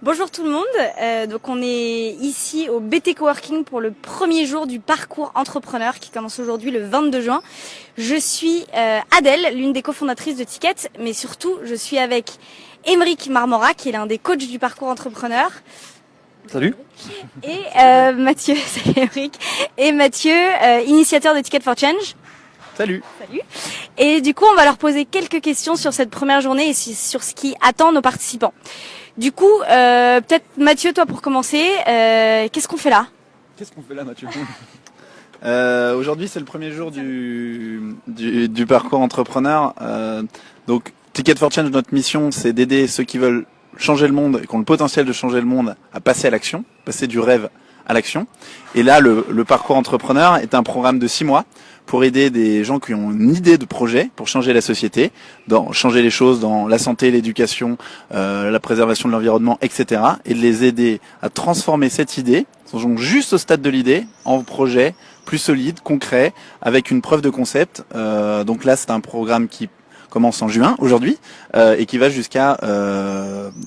Bonjour tout le monde, donc on est ici au BT Coworking pour le premier jour du parcours entrepreneur qui commence aujourd'hui le 22 juin. Je suis Adèle, l'une des cofondatrices de Ticket, mais surtout je suis avec Émeric Marmora qui est l'un des coachs du parcours entrepreneur. Salut. Et Mathieu, salut Émeric, et Mathieu, initiateur de Ticket for Change. Salut. Salut. Et du coup on va leur poser quelques questions sur cette première journée et sur ce qui attend nos participants. Du coup, peut-être Mathieu, toi pour commencer, qu'est-ce qu'on fait là ? Qu'est-ce qu'on fait là, Mathieu ? Aujourd'hui, c'est le premier jour du parcours entrepreneur. Donc, Ticket for Change, notre mission, c'est d'aider ceux qui veulent changer le monde et qui ont le potentiel de changer le monde à passer à l'action, passer du rêve à l'action. Et là, le parcours entrepreneur est un programme de 6 mois pour aider des gens qui ont une idée de projet pour changer la société, changer les choses dans la santé, l'éducation, la préservation de l'environnement, etc. Et de les aider à transformer cette idée, donc juste au stade de l'idée, en projet plus solide, concret, avec une preuve de concept. Donc là, c'est un programme qui commence en juin, aujourd'hui, et qui va jusqu'à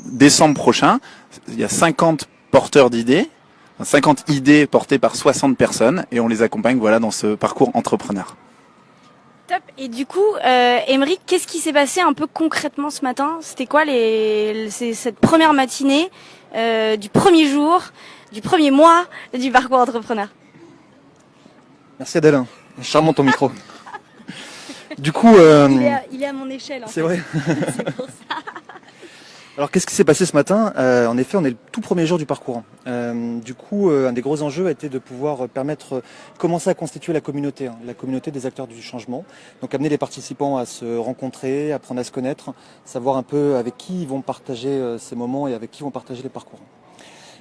décembre prochain. Il y a 50 porteurs d'idées, 50 idées portées par 60 personnes et on les accompagne dans ce parcours entrepreneur. Top. Et du coup, Émeric, qu'est-ce qui s'est passé un peu concrètement ce matin ? C'était quoi cette première matinée du premier jour, du premier mois du parcours entrepreneur ? Merci Adèle, charmant ton micro. Du coup, il est à mon échelle. C'est vrai. C'est pour ça. Alors qu'est-ce qui s'est passé ce matin ? En effet, on est le tout premier jour du parcours. Du coup, un des gros enjeux a été de pouvoir commencer à constituer la communauté des acteurs du changement. Donc amener les participants à se rencontrer, apprendre à se connaître, savoir un peu avec qui ils vont partager ces moments et avec qui ils vont partager les parcours.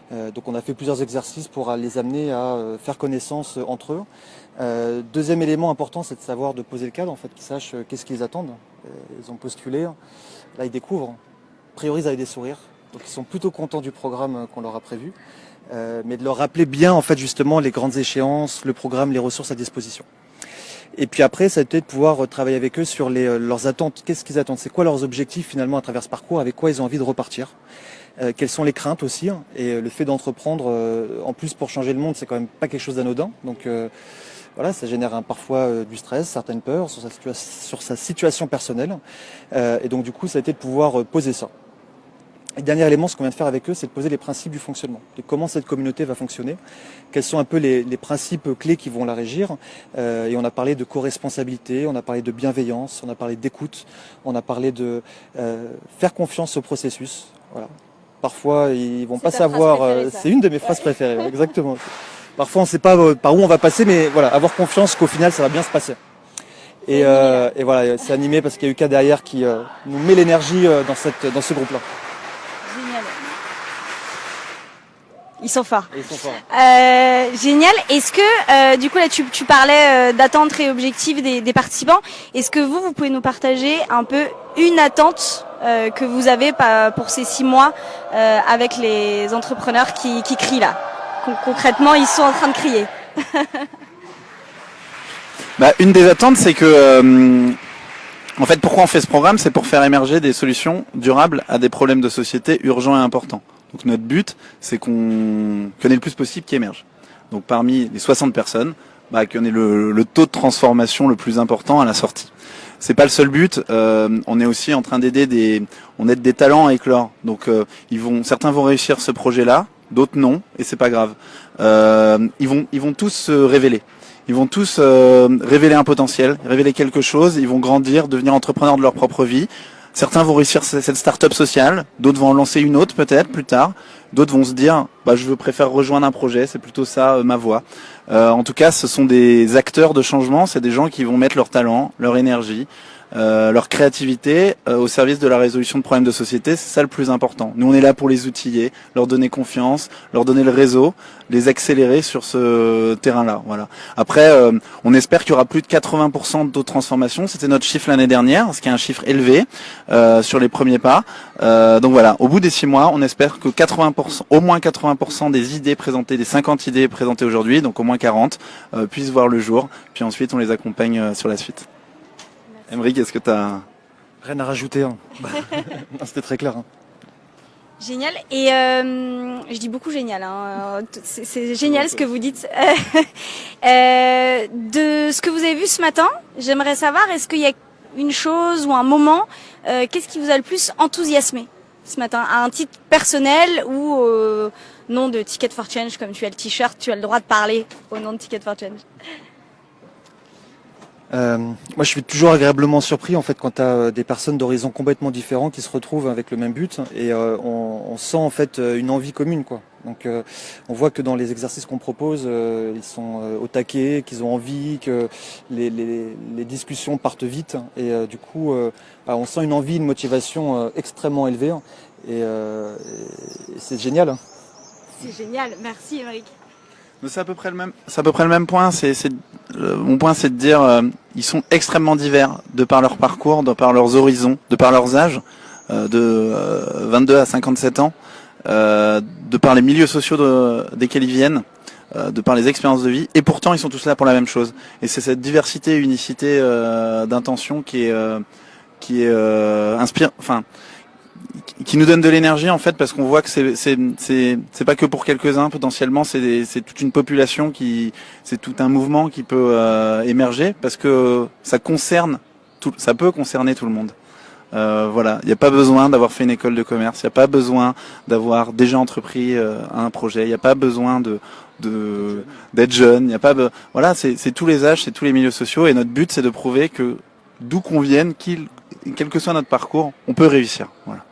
Donc on a fait plusieurs exercices pour les amener à faire connaissance entre eux. Deuxième élément important, c'est de savoir de poser le cadre, en fait, qu'ils sachent qu'est-ce qu'ils attendent. Ils ont postulé, là ils découvrent. Priorisent avec des sourires, donc ils sont plutôt contents du programme qu'on leur a prévu, mais de leur rappeler bien en fait justement les grandes échéances, le programme, les ressources à disposition. Et puis après, ça a été de pouvoir travailler avec eux sur leurs attentes. Qu'est-ce qu'ils attendent ? C'est quoi leurs objectifs finalement à travers ce parcours ? Avec quoi ils ont envie de repartir ? Quelles sont les craintes aussi ? Et le fait d'entreprendre, en plus pour changer le monde, c'est quand même pas quelque chose d'anodin. Donc voilà, ça génère parfois du stress, certaines peurs sur sa situation personnelle. Et donc du coup, ça a été de pouvoir poser ça. Et dernier élément, ce qu'on vient de faire avec eux, c'est de poser les principes du fonctionnement. De comment cette communauté va fonctionner, quels sont un peu les principes clés qui vont la régir. Et on a parlé de co-responsabilité, on a parlé de bienveillance, on a parlé d'écoute, on a parlé de faire confiance au processus. Voilà. Parfois, ils vont pas savoir. C'est une de mes phrases préférées, exactement. Parfois, on ne sait pas par où on va passer, mais voilà, avoir confiance qu'au final, ça va bien se passer. Et voilà, c'est animé parce qu'il y a Yuka derrière qui nous met l'énergie dans ce groupe-là. Génial. Ils sont forts. Génial. Est-ce que, du coup, là, tu parlais d'attentes et objectifs des participants. Est-ce que vous pouvez nous partager un peu une attente que vous avez pour ces 6 mois avec les entrepreneurs qui crient là ? Concrètement, ils sont en train de crier. Une des attentes, c'est que, en fait, pourquoi on fait ce programme ? C'est pour faire émerger des solutions durables à des problèmes de société urgents et importants. Donc notre but, c'est qu'on ait le plus possible qui émerge. Donc parmi les 60 personnes, qu'on ait le taux de transformation le plus important à la sortie. C'est pas le seul but. On est aussi en train on aide des talents à éclore. Donc certains vont réussir ce projet-là, d'autres non, et c'est pas grave. Ils vont tous se révéler. Ils vont tous révéler un potentiel, révéler quelque chose. Ils vont grandir, devenir entrepreneurs de leur propre vie. Certains vont réussir cette start-up sociale, d'autres vont en lancer une autre peut-être plus tard, d'autres vont se dire je préfère rejoindre un projet, c'est plutôt ça ma voie. En tout cas, ce sont des acteurs de changement, c'est des gens qui vont mettre leur talent, leur énergie, leur créativité au service de la résolution de problèmes de société. C'est ça le plus important. Nous, on est là pour les outiller, leur donner confiance, leur donner le réseau, les accélérer sur ce terrain-là. Voilà. Après, on espère qu'il y aura plus de 80% de taux de transformation. C'était notre chiffre l'année dernière, ce qui est un chiffre élevé sur les premiers pas. Donc voilà, au bout des 6 mois, on espère que au moins 80% des idées présentées, des 50 idées présentées aujourd'hui, donc au moins 40, puissent voir le jour. Puis ensuite, on les accompagne sur la suite. Émeric, est-ce que tu as... Rien à rajouter. C'était très clair. Génial. Et je dis beaucoup génial. Hein. C'est génial ce que vous dites. De ce que vous avez vu ce matin, j'aimerais savoir, est-ce qu'il y a une chose ou un moment, qu'est-ce qui vous a le plus enthousiasmé ce matin, à un titre personnel ou au nom de Ticket for Change, comme tu as le t-shirt, tu as le droit de parler au nom de Ticket for Change. Moi, je suis toujours agréablement surpris en fait quand tu as des personnes d'horizons complètement différents qui se retrouvent avec le même but et on sent en fait une envie commune, quoi. Donc on voit que dans les exercices qu'on propose, ils sont au taquet, qu'ils ont envie, que les discussions partent vite et du coup on sent une envie, une motivation extrêmement élevée et c'est génial. Hein. C'est génial, merci Émeric. C'est à peu près le même point. Mon point, c'est de dire, ils sont extrêmement divers de par leur parcours, de par leurs horizons, de par leurs âges, de 22 à 57 ans, de par les milieux sociaux desquels ils viennent, de par les expériences de vie. Et pourtant, ils sont tous là pour la même chose. Et c'est cette diversité et unicité d'intention qui est inspire. Enfin. Qui nous donne de l'énergie en fait, parce qu'on voit que c'est pas que pour quelques-uns potentiellement, c'est toute une population c'est tout un mouvement qui peut émerger, parce que ça peut concerner tout le monde. Voilà, il n'y a pas besoin d'avoir fait une école de commerce, il n'y a pas besoin d'avoir déjà entrepris un projet, il n'y a pas besoin d'être jeune, il y a pas voilà, c'est tous les âges, c'est tous les milieux sociaux, et notre but c'est de prouver que d'où qu'on vienne, quel que soit notre parcours, on peut réussir. Voilà.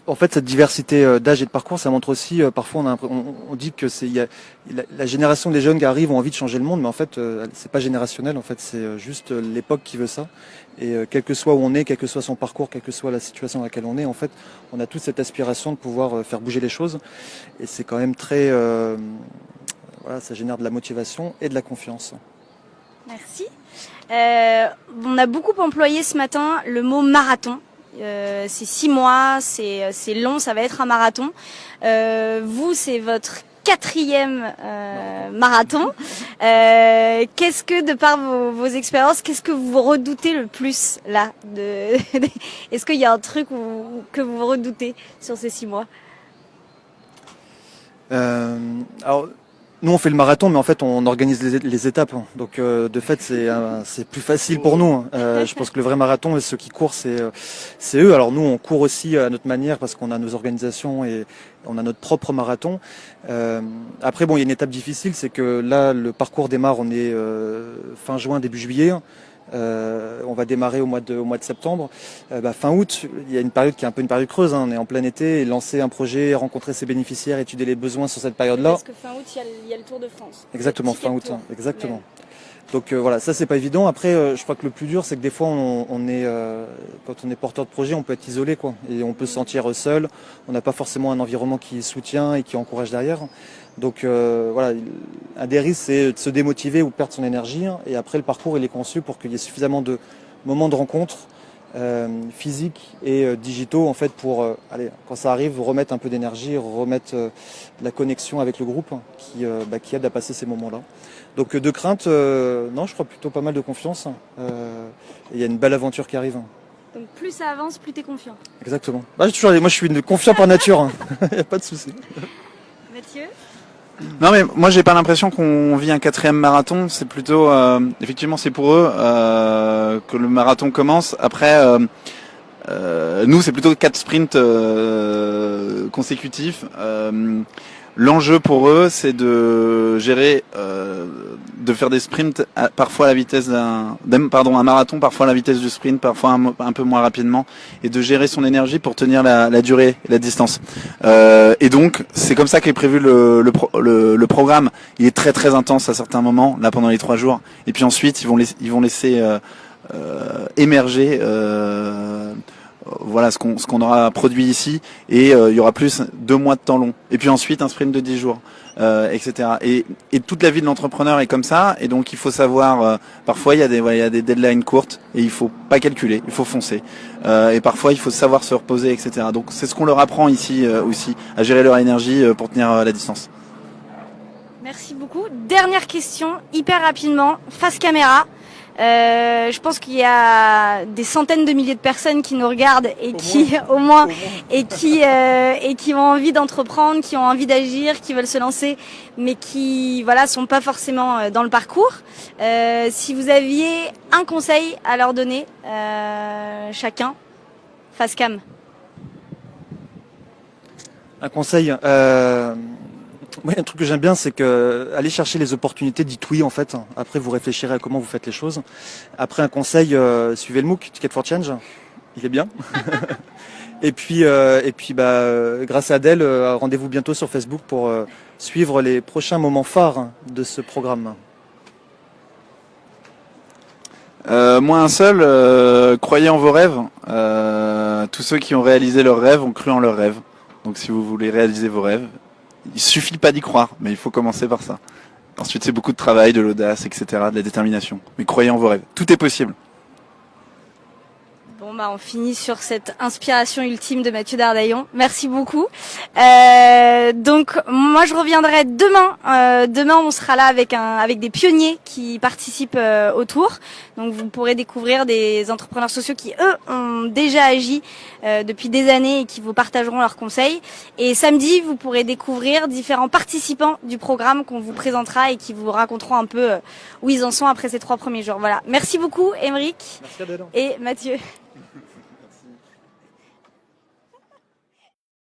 En fait, cette diversité d'âge et de parcours, ça montre aussi, parfois on dit que la génération des jeunes qui arrivent ont envie de changer le monde, mais en fait, c'est pas générationnel. En fait, c'est juste l'époque qui veut ça. Et quel que soit où on est, quel que soit son parcours, quelle que soit la situation dans laquelle on est, en fait, on a toute cette aspiration de pouvoir faire bouger les choses. Et c'est quand même très, voilà, ça génère de la motivation et de la confiance. Merci. On a beaucoup employé ce matin le mot marathon. C'est 6 mois, c'est long, ça va être un marathon. Vous, c'est votre 4e marathon. Qu'est-ce que, de par vos expériences, qu'est-ce que vous redoutez le plus là Est-ce qu'il y a un truc que vous redoutez sur ces 6 mois? Alors, nous on fait le marathon, mais en fait on organise les étapes. Donc de fait c'est plus facile pour nous. Je pense que le vrai marathon, ceux qui courent, c'est eux. Alors nous on court aussi à notre manière parce qu'on a nos organisations et on a notre propre marathon. Après bon, il y a une étape difficile, c'est que là le parcours démarre, on est fin juin, début juillet. On va démarrer au mois de septembre. Fin août, il y a une période qui est un peu une période creuse. On est en plein été, et lancer un projet, rencontrer ses bénéficiaires, étudier les besoins sur cette période-là. Parce que fin août, il y a le Tour de France. Exactement, fin août, exactement. Donc voilà, ça c'est pas évident. Après, je crois que le plus dur, c'est que des fois, on est quand on est porteur de projet, on peut être isolé, quoi, et on peut se sentir seul. On n'a pas forcément un environnement qui soutient et qui encourage derrière. Donc voilà, un des risques, c'est de se démotiver ou perdre son énergie. Et après, le parcours, il est conçu pour qu'il y ait suffisamment de moments de rencontre physiques et digitaux, en fait, pour, quand ça arrive, remettre un peu d'énergie, remettre la connexion avec le groupe qui aide à passer ces moments-là. Donc de crainte, non, je crois plutôt pas mal de confiance. Il y a une belle aventure qui arrive. Donc plus ça avance, plus t'es confiant. Exactement. Moi, je suis confiant par nature. Il n'y a pas de souci. Mathieu ? Non mais moi j'ai pas l'impression qu'on vit un 4e marathon, c'est plutôt effectivement c'est pour eux que le marathon commence. Après nous c'est plutôt 4 sprints consécutifs. L'enjeu pour eux c'est de gérer, de faire des sprints parfois à la vitesse un marathon parfois à la vitesse du sprint, parfois un peu moins rapidement, et de gérer son énergie pour tenir la durée et la distance. Et donc c'est comme ça qu'est prévu le programme. Il est très très intense à certains moments, là pendant les 3 jours, et puis ensuite ils vont laisser émerger voilà ce qu'on aura produit ici, et il y aura plus 2 mois de temps long, et puis ensuite un sprint de 10 jours, etc. Et toute la vie de l'entrepreneur est comme ça, et donc il faut savoir, parfois il y a des deadlines courtes, et il faut pas calculer, il faut foncer, et parfois il faut savoir se reposer, etc. Donc c'est ce qu'on leur apprend ici aussi, à gérer leur énergie pour tenir la distance. Merci beaucoup. Dernière question, hyper rapidement, face caméra. Je pense qu'il y a des centaines de milliers de personnes qui nous regardent et au moins, et qui ont envie d'entreprendre, qui ont envie d'agir, qui veulent se lancer, mais qui sont pas forcément dans le parcours. Si vous aviez un conseil à leur donner, chacun, face cam. Un conseil. Oui, un truc que j'aime bien, c'est que aller chercher les opportunités, dites oui en fait. Après, vous réfléchirez à comment vous faites les choses. Après, un conseil, suivez le MOOC, Ticket for Change. Il est bien. et puis, grâce à Adèle, rendez-vous bientôt sur Facebook pour suivre les prochains moments phares de ce programme. Moi, un seul, croyez en vos rêves. Tous ceux qui ont réalisé leurs rêves ont cru en leurs rêves. Donc, si vous voulez réaliser vos rêves, il suffit pas d'y croire, mais il faut commencer par ça. Ensuite, c'est beaucoup de travail, de l'audace, etc., de la détermination. Mais croyez en vos rêves. Tout est possible. Bon, on finit sur cette inspiration ultime de Mathieu Dardaillon. Merci beaucoup. Donc, moi, je reviendrai demain. Demain, on sera là avec des pionniers qui participent au tour. Donc, vous pourrez découvrir des entrepreneurs sociaux qui, eux, ont déjà agi depuis des années et qui vous partageront leurs conseils. Et samedi, vous pourrez découvrir différents participants du programme qu'on vous présentera et qui vous raconteront un peu où ils en sont après ces 3 premiers jours. Voilà. Merci beaucoup, Émeric et Mathieu.